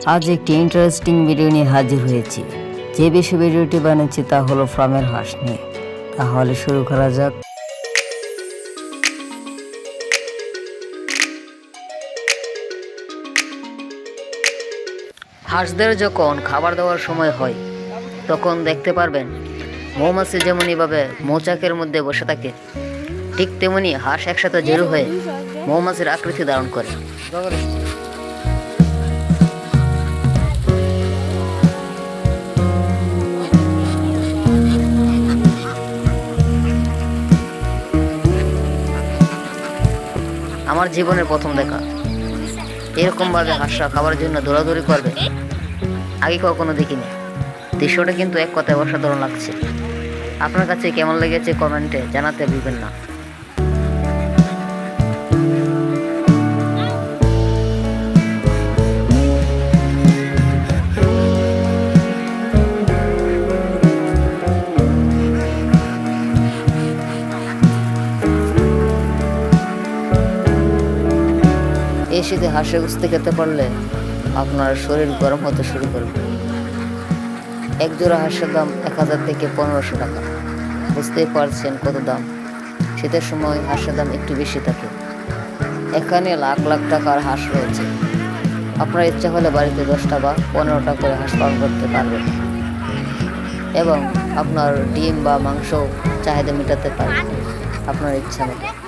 আজ একটি interesting video নিয়ে হাজির হয়েছি। যে বিষয়ে ভিডিওটি বানিয়েছি তা হলো ফার্মের হাঁস নিয়ে। তাহলে শুরু করা যাক। হাঁসদের যখন খাবার দেওয়ার সময় হয় তখন দেখতে পারবেন মৌমাছি যেমন এভাবে মৌচাকের মধ্যে বসে থাকে, ঠিক তেমনি হাঁস একসাথে জড়ো হয়ে মৌমাছির আকৃতি ধারণ করে। আমার জীবনের প্রথম দেখা এরকমভাবে হাঁসরা খাবার জন্য দৌড়াদৌড়ি করবে আগে কখনো দেখিনি। দৃশ্যটা কিন্তু এক কথায় অসাধারণ লাগছে। আপনার কাছে কেমন লেগেছে কমেন্টে জানাতে ভুলবেন না। এই শীতে হাঁসের গোশত খেতে পারলে আপনার শরীর গরম হতে শুরু করবে। এক জোড়া হাঁসের দাম 1000 থেকে 1500 টাকা। বুঝতেই পারছেন কত দাম। শীতের সময় হাঁসের দাম একটু বেশি থাকে। এখানে লাখ লাখ টাকার হাঁস রয়েছে। আপনার ইচ্ছা হলে বাড়িতে 10টা বা 15টা করে হাঁস পালন করতে পারবেন এবং আপনার ডিম বা মাংস চাহিদা মেটাতে পারবেন আপনার ইচ্ছা মতো।